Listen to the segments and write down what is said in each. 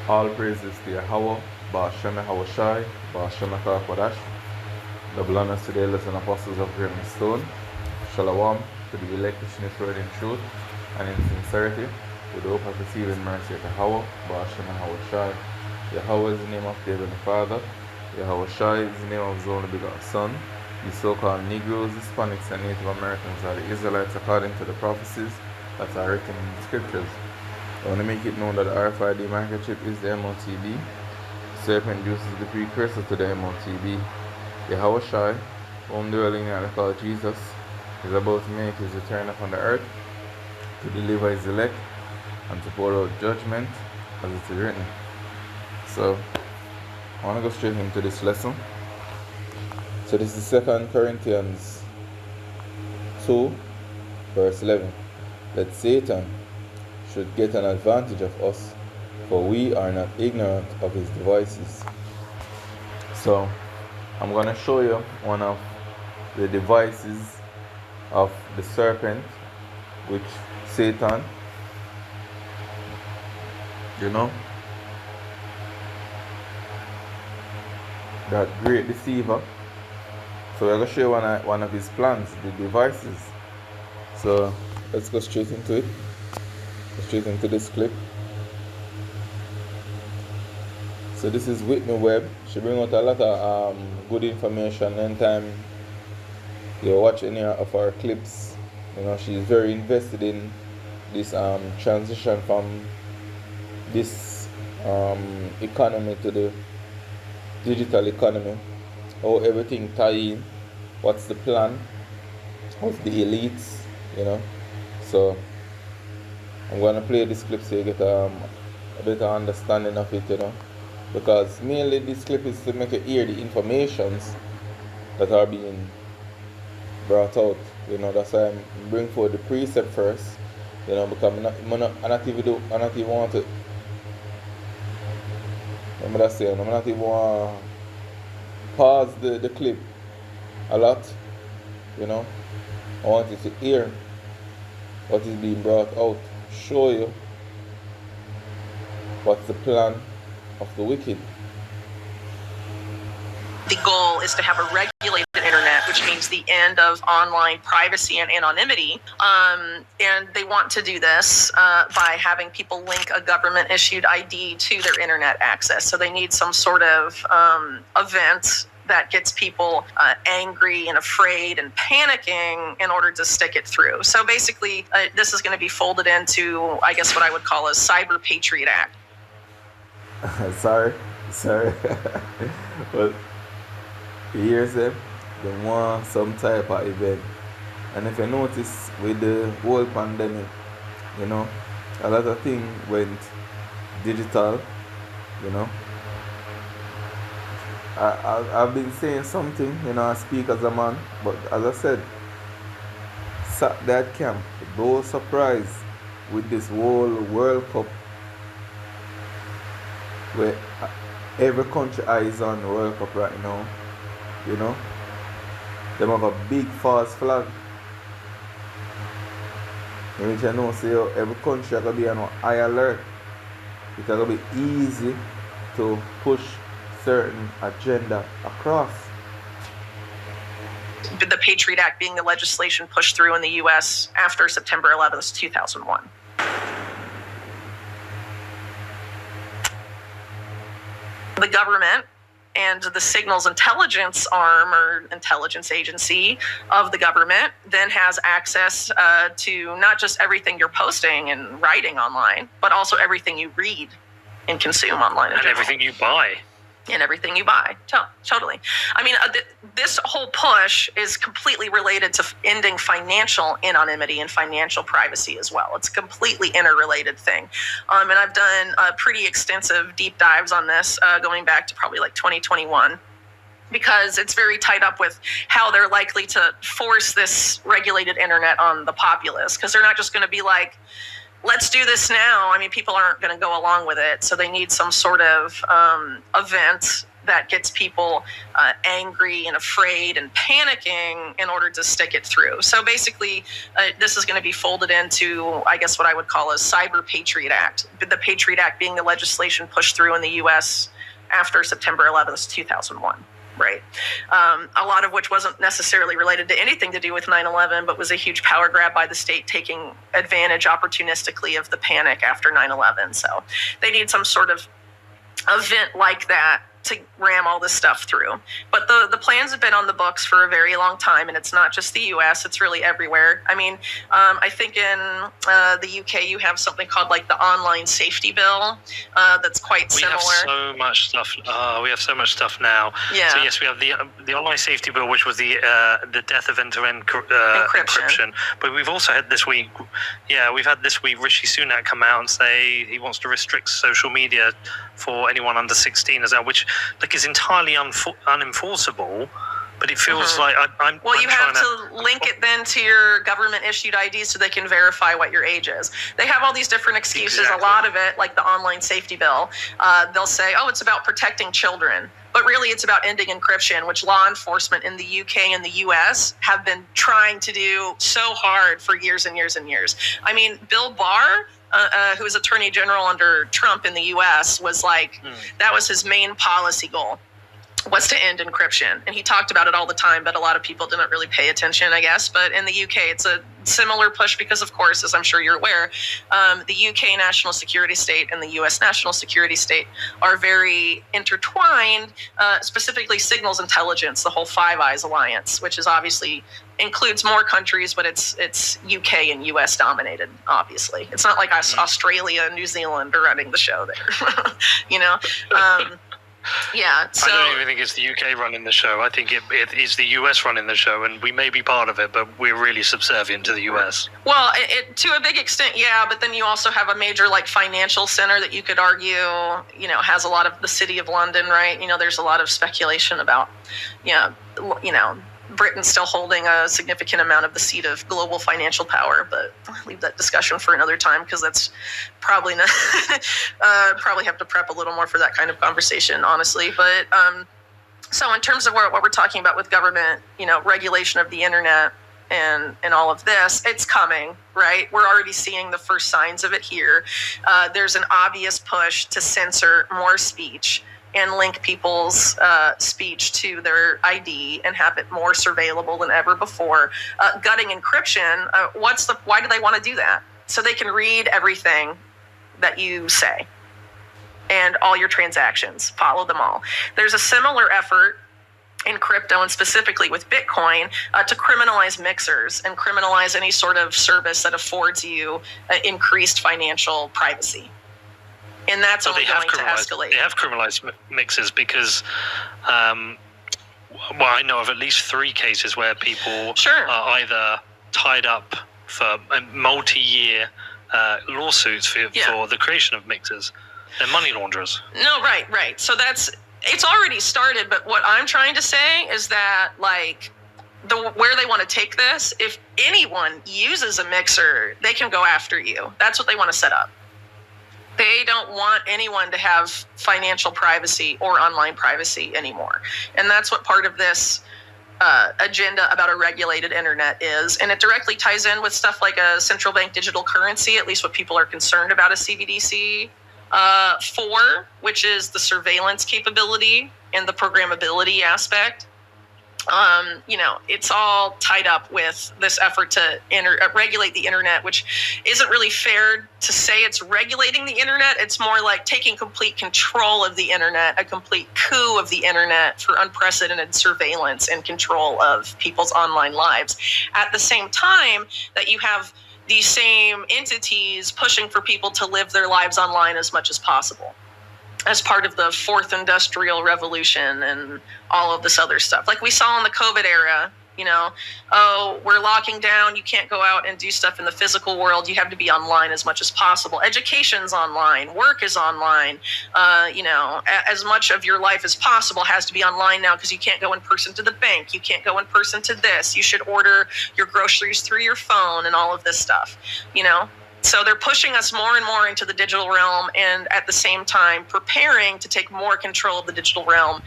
All praises to Yahweh, Ba'ashem Yahushai, Ba'ashem Kodash, the blindness to the elders and apostles of Graven Stone. Shalom to the elect which is word in truth and in sincerity, with the hope of receiving mercy of Yahweh, Ba'ashem Yahushai. Yahweh is the name of David the Father, Yahushai is the name of his only begotten Son. The so-called Negroes, Hispanics, and Native Americans are the Israelites according to the prophecies that are written in the scriptures. I want to make it known that the RFID microchip is the MOTB. Serpent juice is the precursor to the MOTB. Yahweh Shai, whom the early call Jesus, is about to make his return upon the earth to deliver his elect and to pour out judgment as it is written. So, I want to go straight into this lesson. So this is 2 Corinthians 2, verse 11. That Satan should get an advantage of us, for we are not ignorant of his devices. So, I'm going to show you one of the devices of the serpent, which Satan, that great deceiver. So we're going to show you one of his plans, the devices. So let's go straight into it. Straight into this clip. So this is Whitney Webb. She brings out a lot of good information. Anytime you watch any of our clips, she's very invested in this transition from this economy to the digital economy. How everything tie in, what's the plan of the elites, So I'm going to play this clip so you get a better understanding of it, because mainly this clip is to make you hear the informations that are being brought out, that's why I'm bring forward the precept first, because I'm not even want to, I'm not even want to pause the clip a lot, I want you to hear what is being brought out, show you what's the plan of the wicked. The goal is to have a regulated internet, which means the end of online privacy and anonymity. And they want to do this by having people link a government-issued ID to their internet access. So they need some sort of event that gets people angry and afraid and panicking in order to stick it through. So basically, this is going to be folded into, I guess, what I would call a Cyber Patriot Act. sorry. But here's them, they want some type of event. And if you notice with the whole pandemic, a lot of things went digital, I've been saying something, I speak as a man, but as I said, sat that camp, no surprise with this whole World Cup, where every country eyes on the World Cup right now, them have a big false flag, in which I know say every country are going to be on high alert. It's going to be easy to push certain agenda across. The Patriot Act being the legislation pushed through in the U.S. after September 11th, 2001. The government and the signals intelligence arm or intelligence agency of the government then has access to not just everything you're posting and writing online, but also everything you read and consume online. And everything you buy. And everything you buy. Totally. I mean, this whole push is completely related to ending financial anonymity and financial privacy as well. It's a completely interrelated thing. And I've done pretty extensive deep dives on this going back to probably like 2021. Because it's very tied up with how they're likely to force this regulated internet on the populace. Because they're not just going to be like, let's do this now. I mean, people aren't going to go along with it. So they need some sort of event that gets people angry and afraid and panicking in order to stick it through. So basically, this is going to be folded into, I guess, what I would call a Cyber Patriot Act. The Patriot Act being the legislation pushed through in the U.S. after September 11th, 2001. Right. A lot of which wasn't necessarily related to anything to do with 9/11, but was a huge power grab by the state taking advantage opportunistically of the panic after 9/11. So they need some sort of event like that to ram all this stuff through. But the plans have been on the books for a very long time, and it's not just the U.S., it's really everywhere. I mean, I think in the U.K. you have something called like the Online Safety Bill that's quite similar. We have so much stuff. We have so much stuff now. Yeah. So yes, we have the Online Safety Bill, which was the death of end-to-end encryption. But we've also had this week, Rishi Sunak come out and say he wants to restrict social media for anyone under 16 as well, which is entirely unenforceable. But it feels like I'm. Well, you have to link it then to your government-issued ID so they can verify what your age is. They have all these different excuses. Exactly. A lot of it, like the Online Safety Bill, they'll say, "Oh, it's about protecting children," but really, it's about ending encryption, which law enforcement in the UK and the US have been trying to do so hard for years and years and years. I mean, Bill Barr, who was Attorney General under Trump in the US, was like, that was his main policy goal, was to end encryption. And he talked about it all the time, but a lot of people didn't really pay attention, I guess. But in the UK, it's a similar push because, of course, as I'm sure you're aware, the UK national security state and the US national security state are very intertwined, specifically signals intelligence, the whole Five Eyes alliance, which is obviously includes more countries, but it's UK and US dominated, obviously. It's not like Australia and New Zealand are running the show there, you know? Yeah, so I don't even think it's the UK running the show. I think it is the US running the show, and we may be part of it, but we're really subservient to the US. Well, to a big extent, yeah, but then you also have a major like financial center that you could argue, has a lot of the City of London, right? There's a lot of speculation about, Britain still holding a significant amount of the seat of global financial power, but I'll leave that discussion for another time because that's probably not, probably have to prep a little more for that kind of conversation, honestly. But so in terms of what we're talking about with government, regulation of the internet and all of this, it's coming, right? We're already seeing the first signs of it here. There's an obvious push to censor more speech and link people's speech to their ID and have it more surveillable than ever before. Gutting encryption, why do they want to do that? So they can read everything that you say and all your transactions, follow them all. There's a similar effort in crypto and specifically with Bitcoin to criminalize mixers and criminalize any sort of service that affords you increased financial privacy. And that's only going to escalate. They have criminalized mixers because, I know of at least 3 cases where people are either tied up for multi-year lawsuits for the creation of mixers. They're money launderers. No, right. So it's already started, but what I'm trying to say is that, where they want to take this, if anyone uses a mixer, they can go after you. That's what they want to set up. They don't want anyone to have financial privacy or online privacy anymore. And that's what part of this agenda about a regulated internet is. And it directly ties in with stuff like a central bank digital currency, at least what people are concerned about a CBDC for, which is the surveillance capability and the programmability aspect. It's all tied up with this effort to regulate the internet, which isn't really fair to say it's regulating the internet. It's more like taking complete control of the internet, a complete coup of the internet for unprecedented surveillance and control of people's online lives. At the same time that you have these same entities pushing for people to live their lives online as much as possible, as part of the fourth industrial revolution and all of this other stuff. Like we saw in the COVID era, we're locking down, you can't go out and do stuff in the physical world, you have to be online as much as possible. Education's online, work is online, as much of your life as possible has to be online now because you can't go in person to the bank, you can't go in person to this, you should order your groceries through your phone and all of this stuff, So they're pushing us more and more into the digital realm, and at the same time preparing to take more control of the digital realm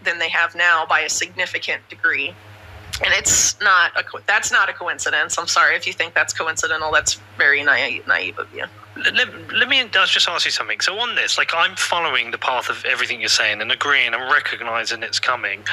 than they have now by a significant degree. And that's not a coincidence. I'm sorry if you think that's coincidental. That's very naive of you. Let me just ask you something. So on this, like, I'm following the path of everything you're saying and agreeing and recognizing it's coming.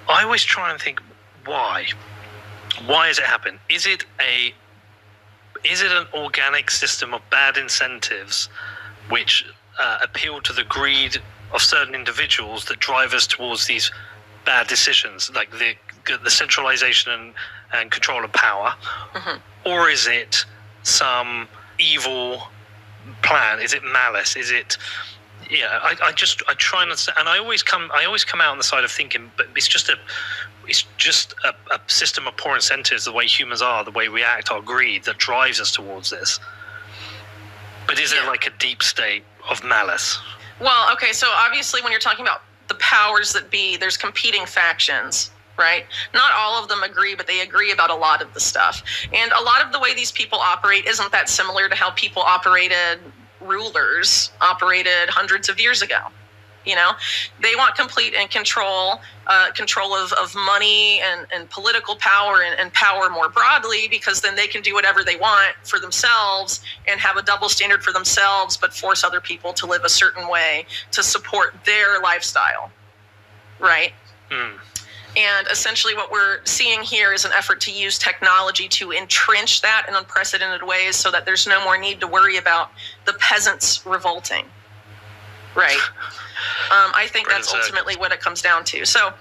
I always try and think, why? Why has it happened? Is it an organic system of bad incentives which appeal to the greed of certain individuals that drive us towards these bad decisions, like the centralization and control of power? Or is it some evil plan? Is it malice? Is it? Yeah, I try not to, and I always come out on the side of thinking, but it's just a system of poor incentives, the way humans are, the way we act, our greed that drives us towards this. But is there like a deep state of malice? Well, okay, so obviously when you're talking about the powers that be, there's competing factions, right? Not all of them agree, but they agree about a lot of the stuff. And a lot of the way these people operate isn't that similar to how rulers operated hundreds of years ago. You know, they want complete and control of money and political power and power more broadly, because then they can do whatever they want for themselves and have a double standard for themselves, but force other people to live a certain way to support their lifestyle, right? And essentially what we're seeing here is an effort to use technology to entrench that in unprecedented ways so that there's no more need to worry about the peasants revolting. Right. I think that's ultimately what it comes down to. So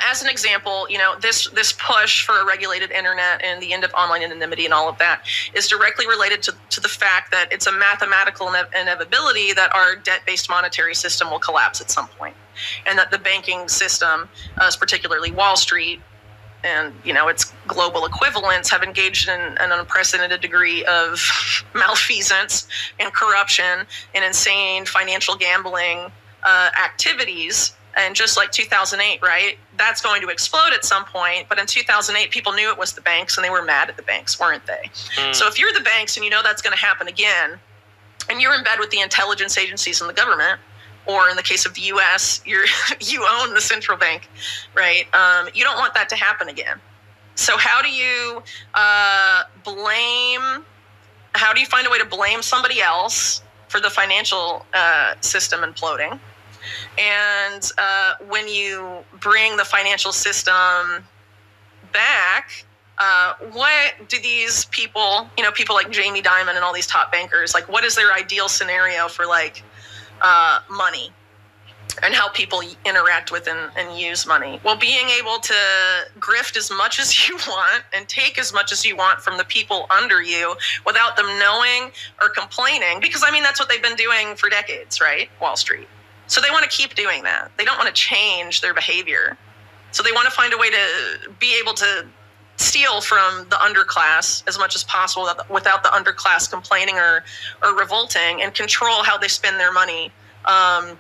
as an example, you know, this push for a regulated internet and the end of online anonymity and all of that is directly related to the fact that it's a mathematical inevitability that our debt-based monetary system will collapse at some point, and that the banking system, particularly Wall Street and, you know, its global equivalents, have engaged in an unprecedented degree of malfeasance and corruption and insane financial gambling activities. And just like 2008, right? That's going to explode at some point. But in 2008, people knew it was the banks, and they were mad at the banks, weren't they? So if you're the banks and you know that's going to happen again, and you're in bed with the intelligence agencies and the government, or in the case of the U.S., you own the central bank, right? You don't want that to happen again. So how do you find a way to blame somebody else for the financial system imploding? And when you bring the financial system back, what do these people, you know, people like Jamie Dimon and all these top bankers, like, what is their ideal scenario for, like, money and how people interact with and use money? Well, being able to grift as much as you want and take as much as you want from the people under you without them knowing or complaining, because, I mean, that's what they've been doing for decades, right? Wall Street. So they want to keep doing that. They don't want to change their behavior. So they want to find a way to be able to steal from the underclass as much as possible without the underclass complaining or revolting, and control how they spend their money, and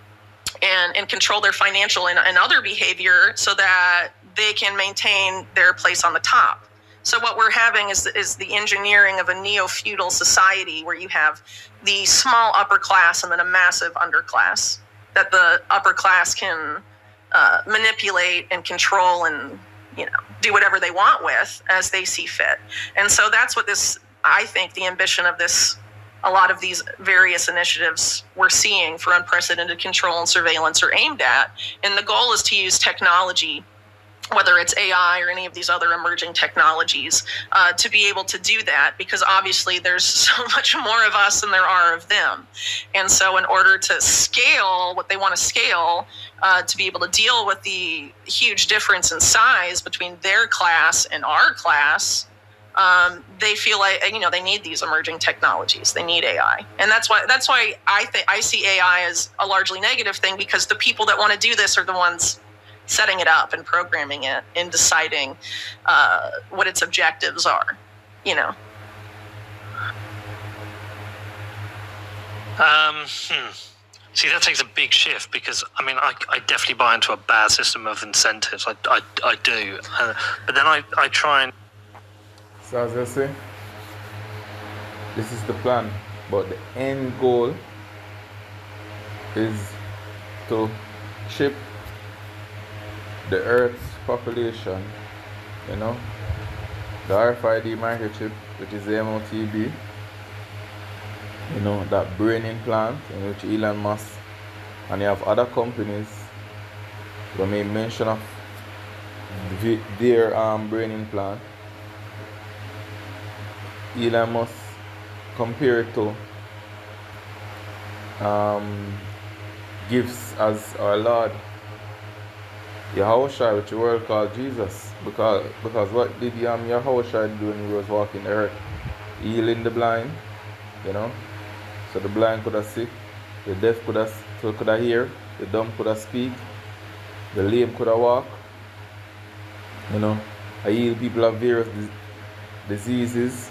control their financial and other behavior so that they can maintain their place on the top. So what we're having is the engineering of a neo-feudal society where you have the small upper class and then a massive underclass that the upper class can manipulate and control and, you know, do whatever they want with as they see fit. And so that's what I think the ambition of a lot of these various initiatives we're seeing for unprecedented control and surveillance are aimed at. And the goal is to use technology, whether it's AI or any of these other emerging technologies, to be able to do that, because obviously there's so much more of us than there are of them. And so in order to scale what they want to scale, to be able to deal with the huge difference in size between their class and our class, they feel like, you know, they need these emerging technologies. They need AI. And that's why I see AI as a largely negative thing, because the people that want to do this are the ones setting it up and programming it and deciding what its objectives are, you know. See, that takes a big shift, because, I mean, I definitely buy into a bad system of incentives. I do. But then I try and... So as I say, This is the plan. But the end goal is to chip the Earth's population, you know, the RFID microchip, which is the MOTB, you know, that brain implant in which Elon Musk and you have other companies who made mention of their brain implant. Elon Musk compared to gifts as our Lord Yahushua, which the world called Jesus, because what did Yahushua do when he was walking the earth? Healing the blind, you know, so the blind could have see, the deaf could have hear, the dumb could have speak, the lame could have walk, you know. I heal people of various diseases,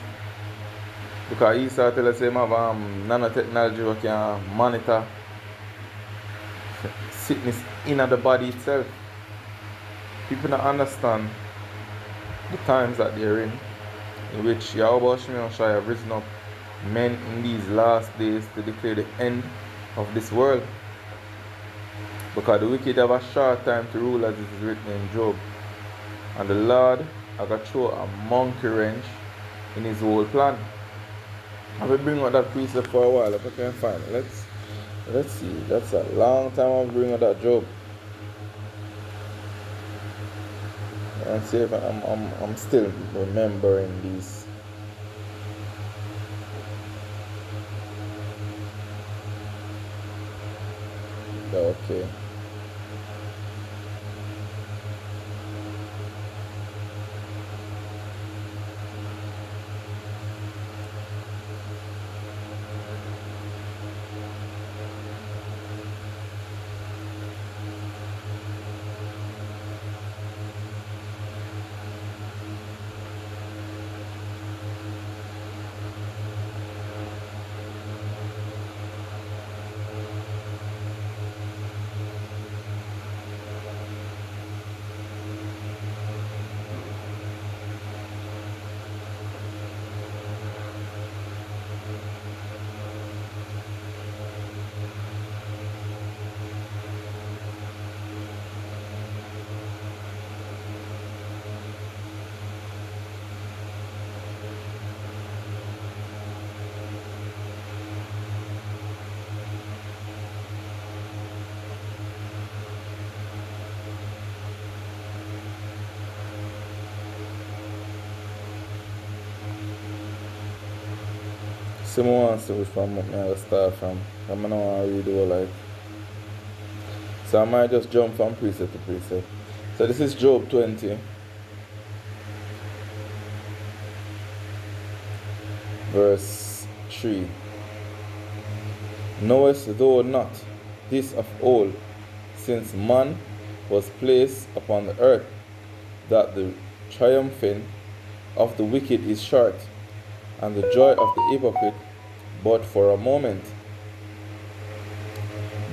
because he started to tell us him have nanotechnology that can monitor sickness in the body itself. People don't understand the times that they're in which Yahweh Shai have risen up men in these last days to declare the end of this world. Because the wicked have a short time to rule, as it is written in Job. And the Lord has got throw a monkey wrench in his whole plan. I will bring out that precept for a while if I can find it. Let's see. That's a long time I'll bring out that Job. And see if I'm still remembering these. Okay. Someone wants to which one I'm going to start from. I'm going to read the whole life. So I might just jump from precept to precept. So this is Job 20. Verse 3. Knowest thou not this of old, since man was placed upon the earth, that the triumphing of the wicked is short, and the joy of the hypocrite but for a moment?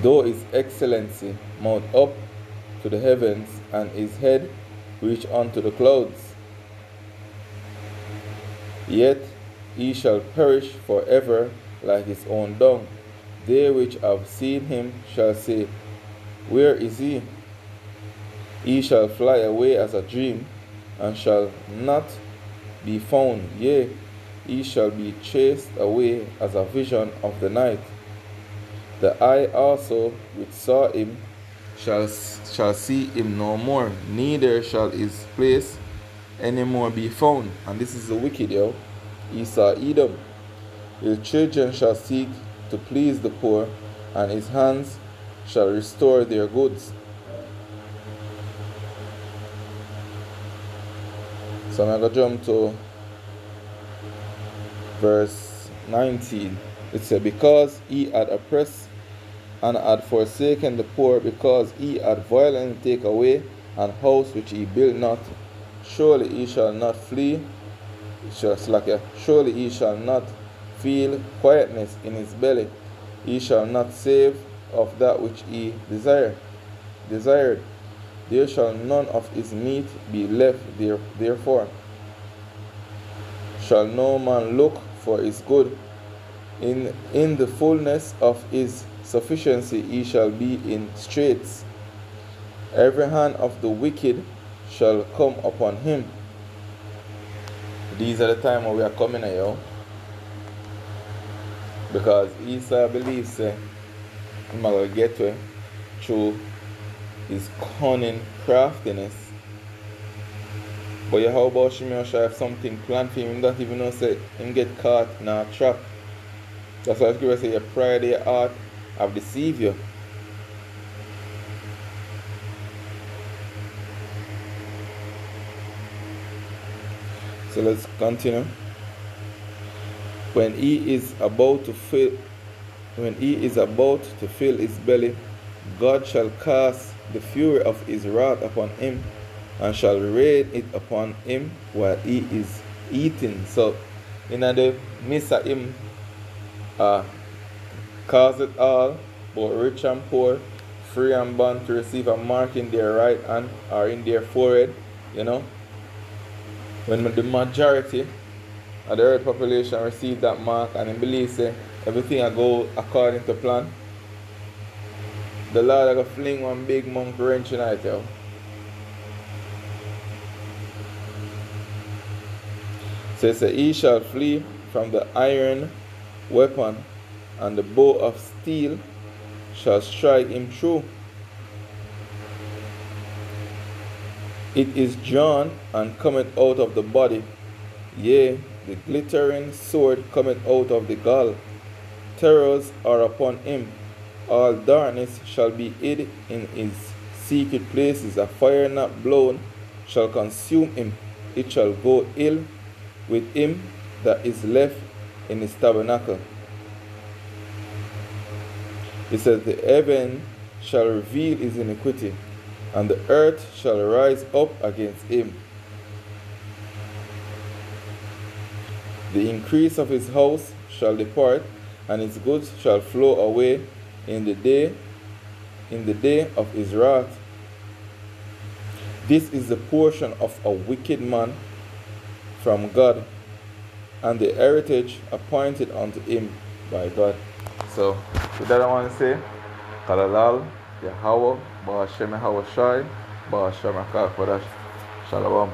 Though his excellency mount up to the heavens, and his head reach unto the clouds, yet he shall perish forever like his own dung. They which have seen him shall say, Where is he? He shall fly away as a dream, and shall not be found. Yea, he shall be chased away as a vision of the night. The eye also which saw him shall see him no more, neither shall his place any more be found. And this is the wicked, yo. Esau Edom. His children shall seek to please the poor, and his hands shall restore their goods. So I'm going to jump to verse 19. It says, Because he had oppressed and had forsaken the poor, because he had violently taken away an house which he built not, surely he shall not flee, surely he shall not feel quietness in his belly, he shall not save of that which he desired. There shall none of his meat be left therefore. Shall no man look for his good. In the fullness of his sufficiency he shall be in straits. Every hand of the wicked shall come upon him. These are the time when we are coming here. Because Esau believes he's going to get to through his cunning craftiness. But how about Shimei if something planned for him, him don't even know say him get caught in a trap. That's why Scripture say your pride of your heart have deceived you. So let's continue. When he is about to fill his belly, God shall cast the fury of his wrath upon him, and shall rain it upon him while he is eating. So in the midst of him cause it all, both rich and poor, free and bond, to receive a mark in their right hand or in their forehead, when the majority of the earth population receive that mark and in believe say everything will go according to plan, the Lord will fling one big monkey wrench in it, yo. So it says, he shall flee from the iron weapon, and the bow of steel shall strike him through. It is drawn and cometh out of the body, yea, the glittering sword cometh out of the gall. Terrors are upon him, all darkness shall be hid in his secret places. A fire not blown shall consume him, it shall go ill with him that is left in his tabernacle. It says, the heaven shall reveal his iniquity, and the earth shall rise up against him. The increase of his house shall depart, and his goods shall flow away in the day of his wrath. This is the portion of a wicked man from God, and the heritage appointed unto him by God. So, with that I want to say, Kalalal, Yahweh, Ba'ashem Hawashai, Ba'ashem Akar Kodash, Shalom.